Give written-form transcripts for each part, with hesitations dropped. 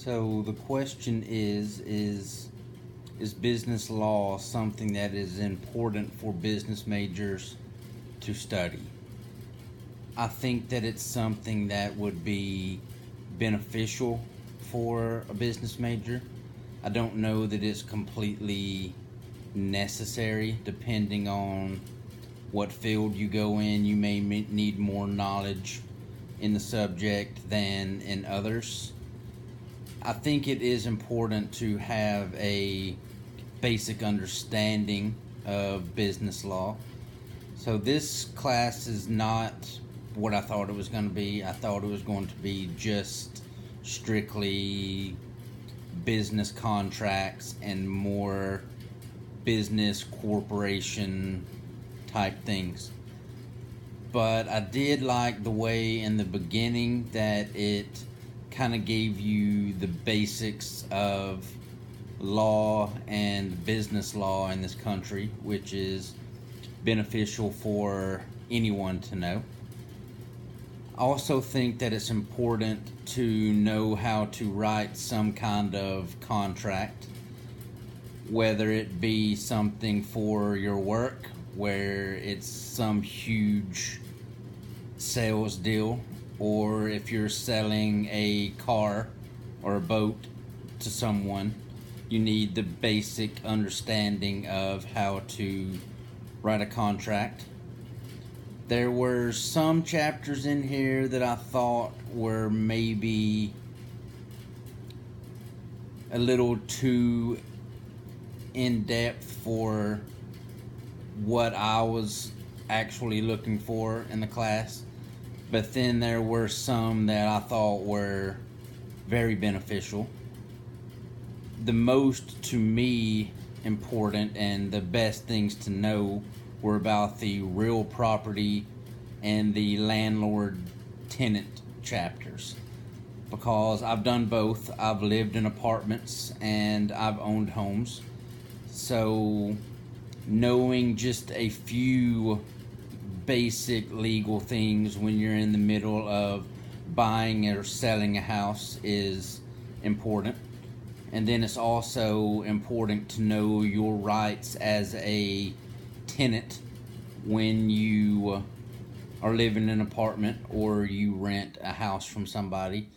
So the question is business law something that is important for business majors to study? I think that it's something that would be beneficial for a business major. I don't know that it's completely necessary. Depending on what field you go in, you may need more knowledge in the subject than in others. I think it is important to have a basic understanding of business law. So this class is not what I thought it was going to be. I thought it was going to be just strictly business contracts and more business corporation type things. But I did like the way in the beginning that it kind of gave you the basics of law and business law in this country, which is beneficial for anyone to know. I also think that it's important to know how to write some kind of contract, whether it be something for your work, where it's some huge sales deal, or if you're selling a car or a boat to someone, you need the basic understanding of how to write a contract. There were some chapters in here that I thought were maybe a little too in-depth for what I was actually looking for in the class. But then there were some that I thought were very beneficial. The most, to me, important and the best things to know were about the real property and the landlord-tenant chapters. Because I've done both. I've lived in apartments and I've owned homes. So knowing just a few basic legal things when you're in the middle of buying or selling a house is important. And then it's also important to know your rights as a tenant when you are living in an apartment or you rent a house from somebody.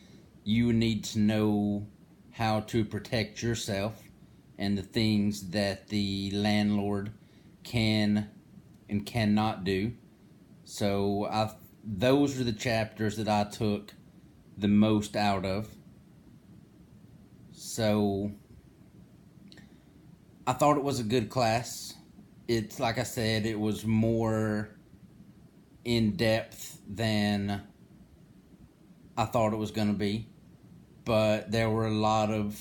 You need to know how to protect yourself and the things that the landlord can and cannot do. So those are the chapters that I took the most out of. So I thought it was a good class. It's like I said, it was more in depth than I thought it was going to be. But there were a lot of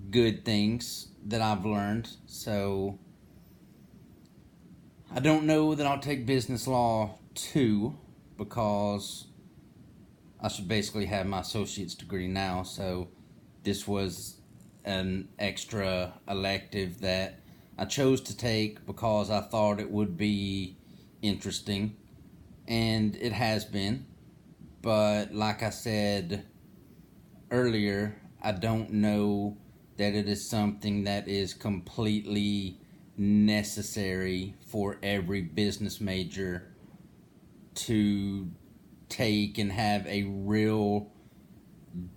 good things that I've learned. So I don't know that I'll take business law 2 because I should basically have my associate's degree now. So this was an extra elective that I chose to take because I thought it would be interesting, and it has been. But like I said earlier, I don't know that it is something that is completely necessary for every business major to take and have a real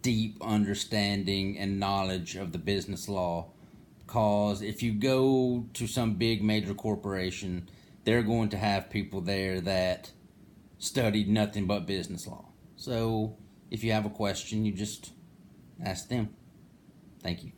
deep understanding and knowledge of the business law. Because if you go to some big major corporation, they're going to have people there that studied nothing but business law. So if you have a question, you just ask them. Thank you.